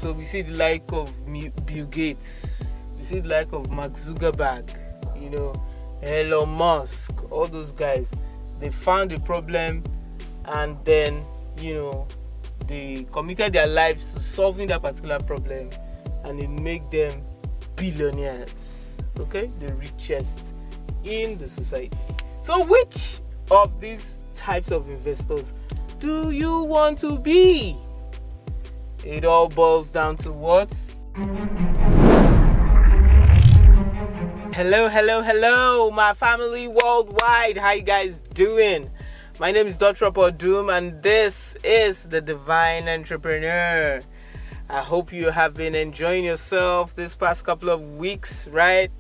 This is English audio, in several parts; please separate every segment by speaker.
Speaker 1: So we see the like of Bill Gates, we see the like of Mark Zuckerberg, Elon Musk, all those guys. They found a problem, and then they committed their lives to solving that particular problem, and it made them billionaires, okay, the richest in the society. So which of these types of investors do you want to be? It all boils down to what? Hello, my family worldwide. How you guys doing? My name is Dr. Doom, and this is the Divine Entrepreneur. I hope you have been enjoying yourself this past couple of weeks, right?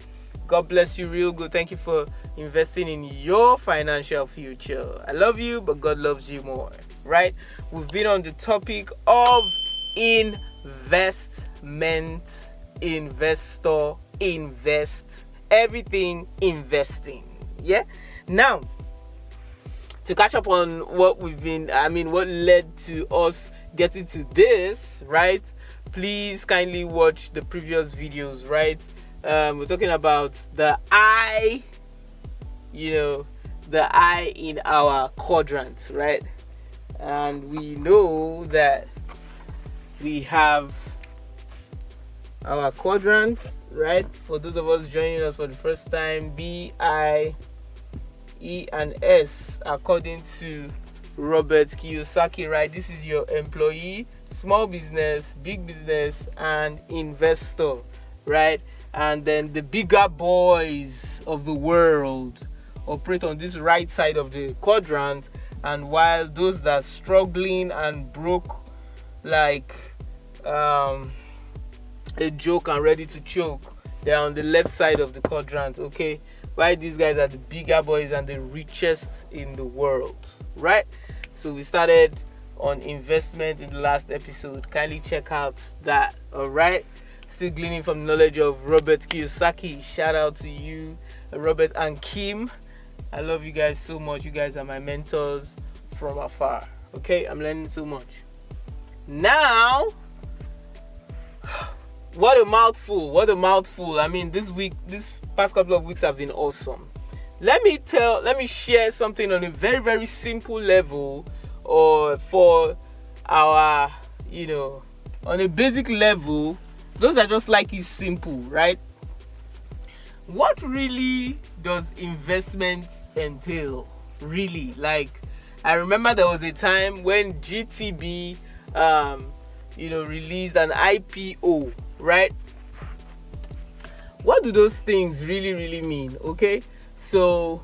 Speaker 1: God bless you real good. Thank you for investing in your financial future. I love you, but God loves you more, right? We've been on the topic of investment, investor, invest, everything investing. Yeah. Now, to catch up on what what led to us getting to this, right? Please kindly watch the previous videos, right? We're talking about the I, the I in our quadrant, right? And we know that we have our quadrants, right? For those of us joining us for the first time, B, I, E, and S, according to Robert Kiyosaki, right? This is your employee, small business, big business, and investor, right? And then the bigger boys of the world operate on this right side of the quadrant, and while those that are struggling and broke like a joke and ready to choke, they're on the left side of the quadrant, okay? Why these guys are the bigger boys and the richest in the world, right? So we started on investment in the last episode. Kindly check out that, all right? Still gleaning from knowledge of Robert Kiyosaki. Shout out to you, Robert and Kim. I love you guys so much. You guys are my mentors from afar, okay? I'm learning so much. Now, what a mouthful. I mean, this past couple of weeks have been awesome. Let me share something on a very, very simple level, or for our, on a basic level. Those are just like it's simple, right? What really does investment entail? Really? Like, I remember there was a time when GTB, released an IPO, right? What do those things really mean? Okay, so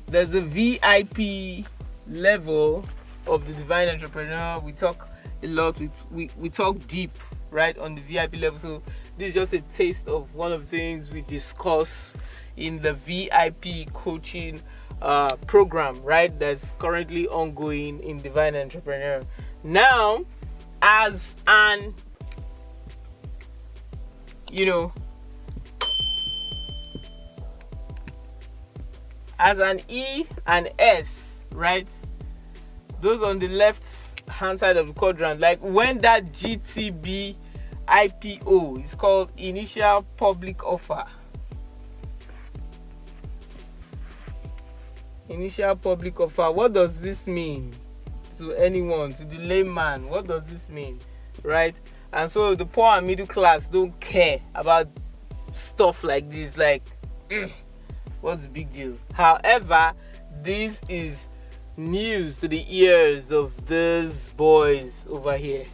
Speaker 1: there's a VIP level of the Divine Entrepreneur. We talk a lot, we talk deep, right, on the VIP level. So this is just a taste of one of the things we discuss in the VIP coaching program, right, that's currently ongoing in Divine Entrepreneur. Now, as an as an E and S, right, those on the left hand side of the quadrant, like when that GTB IPO is called initial public offer. Initial public offer. What does this mean to anyone, to the layman? What does this mean, right? And so the poor and middle class don't care about stuff like this. Like, what's the big deal? However, this is news to the ears of these boys over here,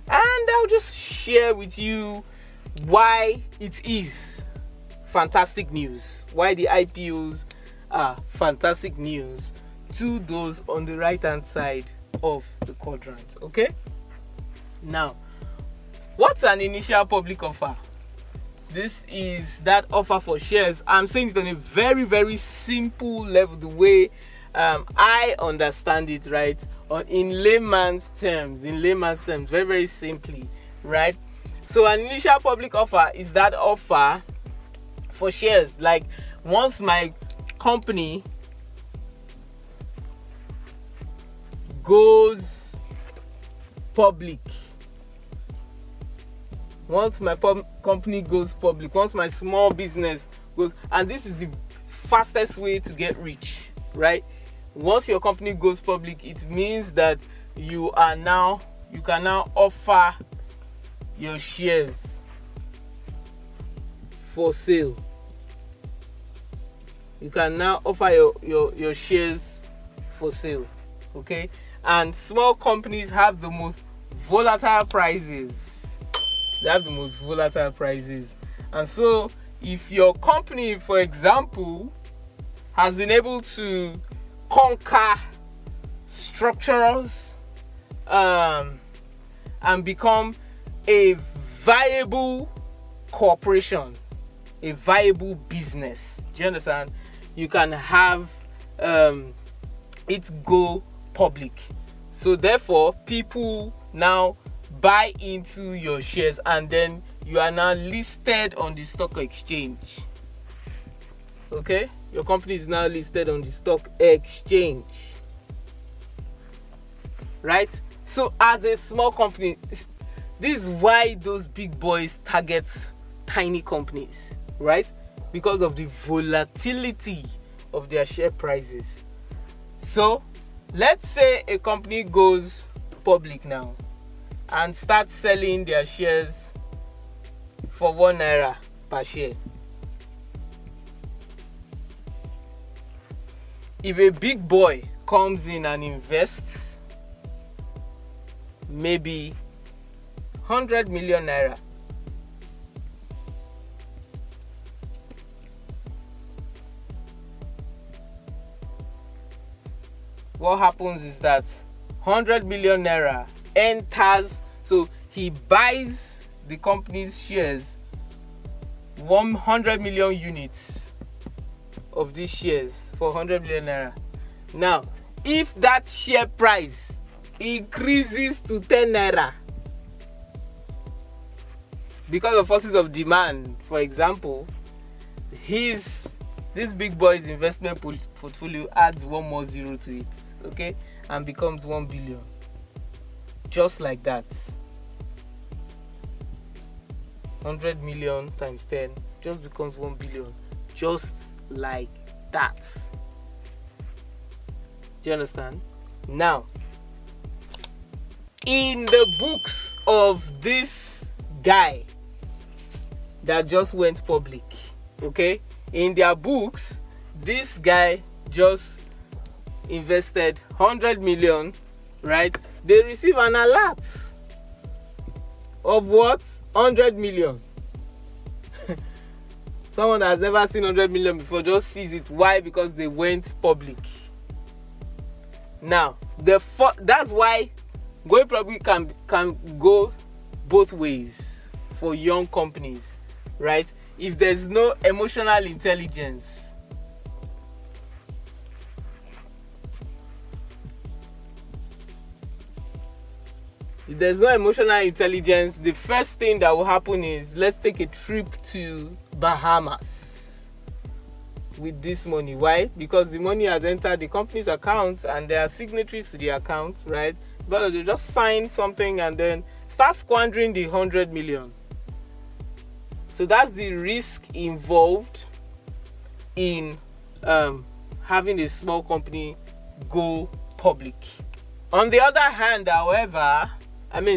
Speaker 1: and I'll just share with you why it is fantastic news, why the IPOs are fantastic news to those on the right hand side of the quadrant. Okay, now, what's an initial public offer? This is that offer for shares. I'm saying it on a very, very simple level, the way I understand it, right? In layman's terms, very, very simply, right? So an initial public offer is that offer for shares. Like, once my company goes public, Once my company goes public, once my small business goes, and this is the fastest way to get rich, right? Once your company goes public, it means that you can now offer your shares for sale. You can now offer your shares for sale. Okay, and small companies have the most volatile prices. They have the most volatile prices. And so if your company, for example, has been able to conquer structures and become a viable corporation, a viable business, do you understand? You can have it go public. So therefore, people now buy into your shares, and then you are now listed on the stock exchange. Okay, your company is now listed on the stock exchange, right? So as a small company, this is why those big boys target tiny companies, right? Because of the volatility of their share prices. So let's say a company goes public now and starts selling their shares for 1 naira per share. If a big boy comes in and invests maybe 100 million naira, what happens is that 100 million naira enters, so he buys the company's shares, 100 million units of these shares for 100 million naira. Now, if that share price increases to 10 naira because of forces of demand, for example, this big boy's investment portfolio adds one more zero to it, okay, and becomes 1 billion. Just like that. 100 million times 10 just becomes 1 billion. Just like that. Do you understand? Now, in the books of this guy that just went public, okay, in their books, this guy just invested 100 million, right? They receive an alert of what? 100 million. Someone that has never seen 100 million before just sees it. Why? Because they went public. Now, that's why going public can go both ways for young companies, right? If there's no emotional intelligence, the first thing that will happen is, let's take a trip to Bahamas with this money. Why? Because the money has entered the company's account and there are signatories to the account, right? But they just sign something and then start squandering the 100 million. So that's the risk involved in having a small company go public. On the other hand, however,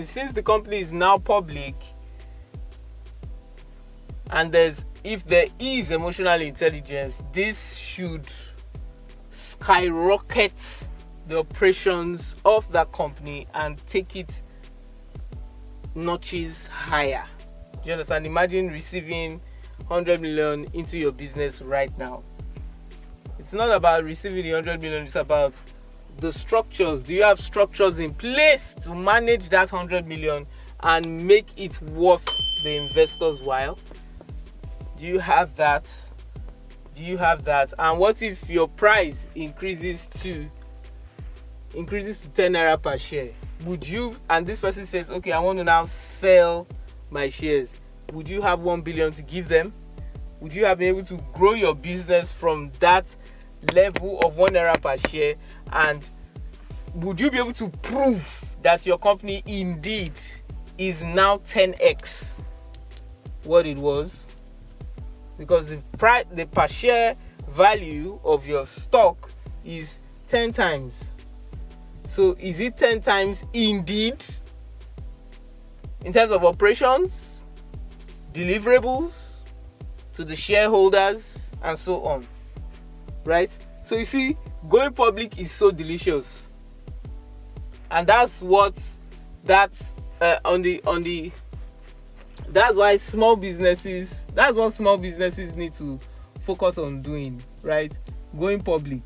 Speaker 1: since the company is now public, and if there is emotional intelligence, this should skyrocket the operations of that company and take it notches higher. Do you understand? Imagine receiving 100 million into your business right now. It's not about receiving the 100 million, it's about the structures. Do you have structures in place to manage that 100 million and make it worth the investor's while? Do you have that? And what if your price increases to 10 naira per share? Would you, and this person says, okay, I want to now sell my shares, would you have 1 billion to give them? Would you have been able to grow your business from that level of 1 naira per share? And would you be able to prove that your company indeed is now 10x what it was, because the per share value of your stock is 10 times. So is it 10 times indeed in terms of operations, deliverables to the shareholders, and so on, right? So you see, going public is so delicious, and that's why small businesses, that's what small businesses need to focus on doing, right? Going public.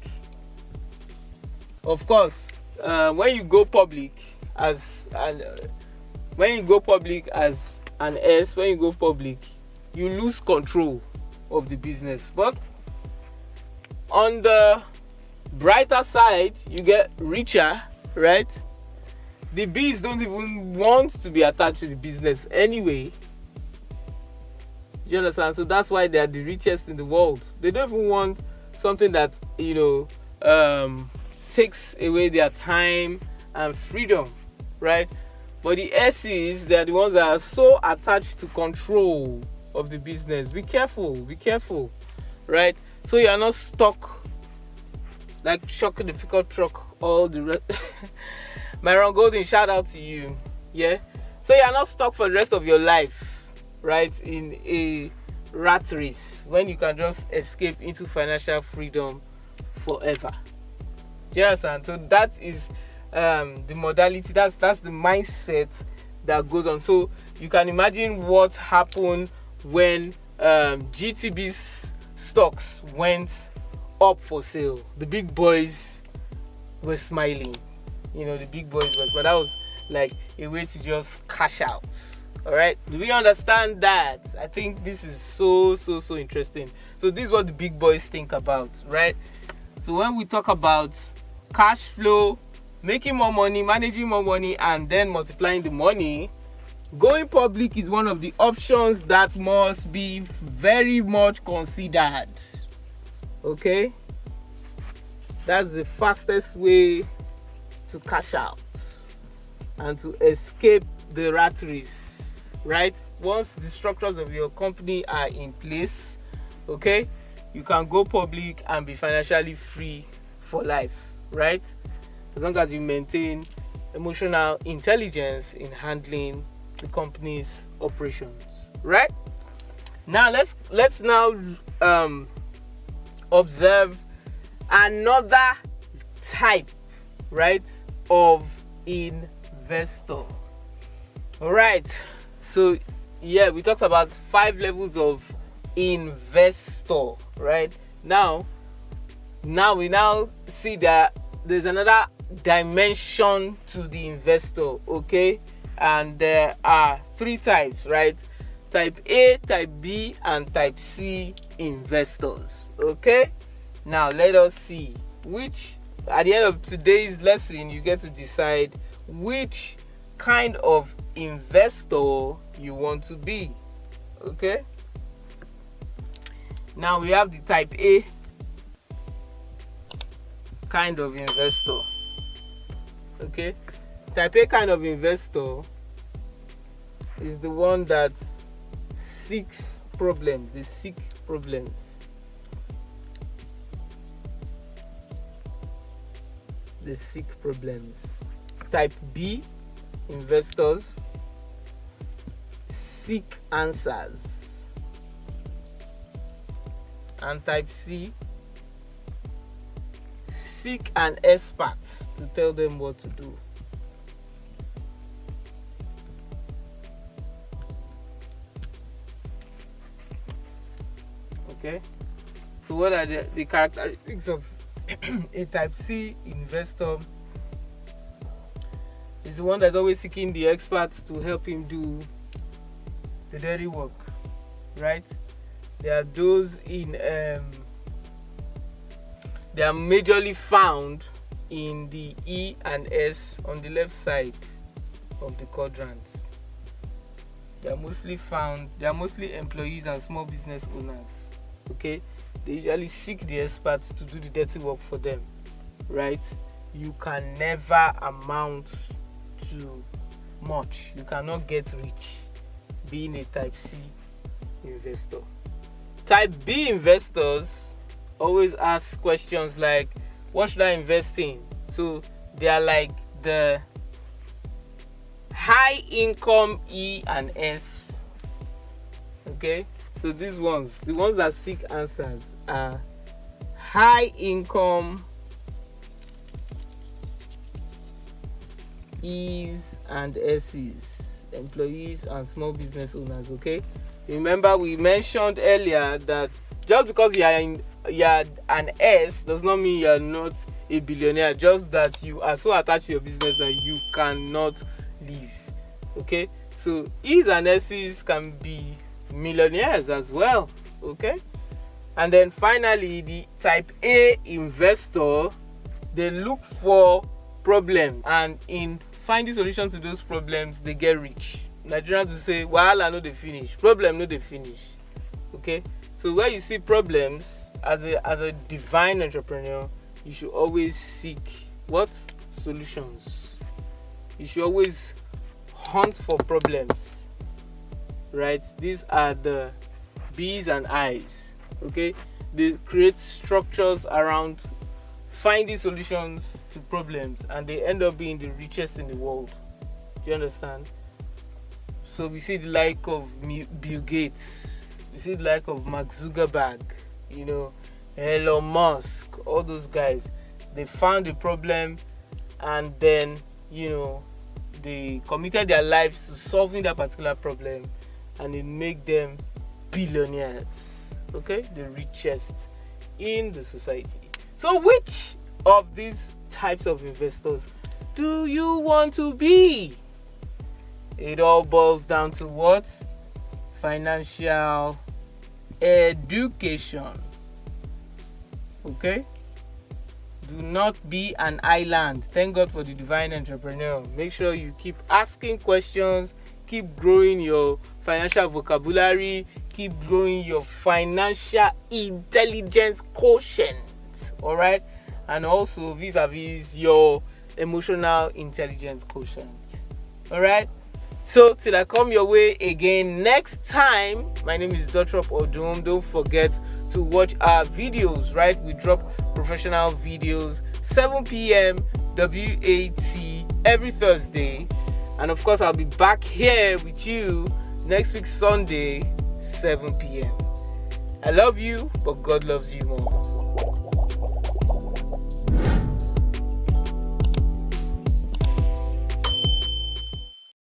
Speaker 1: Of course, when you go public as an S, when you go public, you lose control of the business. But on the brighter side, you get richer, right? The B's don't even want to be attached to the business anyway. Do you understand? So that's why they are the richest in the world. They don't even want something that, takes away their time and freedom, right? But the S's, they are the ones that are so attached to control of the business. Be careful, right? So you are not stuck like Shock the pickup truck all the rest. Myron Golden, shout out to you. Yeah, so you are not stuck for the rest of your life, right, in a rat race, when you can just escape into financial freedom forever. Do you understand? So that is the modality, that's the mindset that goes on. So you can imagine what happened when GTB's stocks went up for sale. The big boys were smiling. The big boys were, but that was like a way to just cash out. All right, do we understand that? I think this is so interesting. So this is what the big boys think about, right? So when we talk about cash flow, making more money, managing more money, and then multiplying the money, going public is one of the options that must be very much considered. Okay, that's the fastest way to cash out and to escape the rat race, right? Once the structures of your company are in place, okay, you can go public and be financially free for life, right? As long as you maintain emotional intelligence in handling the company's operations, right? Now let's now observe another type, right, of investor. All right, so yeah, we talked about 5 levels of investor, right? Now we see that there's another dimension to the investor, okay? And there are 3 types, right? Type A, type B, and type C investors, okay? Now let us see which, at the end of today's lesson, you get to decide which kind of investor you want to be, okay? Now we have the type A kind of investor, okay? Type A kind of investor is the one that seeks problems. They seek problems. They seek problems. Type B investors seek answers. And type C seek an expert to tell them what to do. Okay, so what are the characteristics of a type C investor? Is the one that's always seeking the experts to help him do the dirty work, right? There are those in they are majorly found in the E and S on the left side of the quadrants. They are mostly employees and small business owners. Okay, they usually seek the experts to do the dirty work for them, right? You can never amount to much. You cannot get rich being a type C investor. Type B investors always ask questions like, what should I invest in? So they are like the high income E and S. Okay, so these ones, the ones that seek answers, are high income E's and S's, employees and small business owners. Okay, remember we mentioned earlier that just because you are an S does not mean you are not a billionaire, just that you are so attached to your business that you cannot leave. Okay, so E's and S's can be millionaires as well. Okay, and then finally the type A investor, they look for problems, and in finding solutions to those problems they get rich. Nigerians will say, wahala no dey finish, problem no dey finish. Okay, so where you see problems, as a divine entrepreneur, you should always seek what? Solutions. You should always hunt for problems, right? These are the B's and I's. Okay, they create structures around finding solutions to problems, and they end up being the richest in the world. Do you understand? So we see the like of Bill Gates, we see the like of Mark Zuckerberg, Elon Musk, all those guys. They found a problem, and then they committed their lives to solving that particular problem, and it made them billionaires. Okay, the richest in the society. So which of these types of investors do you want to be? It all boils down to what? Financial education. Okay? Do not be an island. Thank God for the divine entrepreneur. Make sure you keep asking questions, keep growing your financial vocabulary, keep growing your financial intelligence quotient. All right? And also vis-a-vis your emotional intelligence quotient. All right? So till I come your way again next time, my name is Dr. Odum. Don't forget to watch our videos, right? We drop professional videos 7 p.m. WAT every Thursday. And of course, I'll be back here with you next week Sunday 7 p.m. I love you, but God loves you more.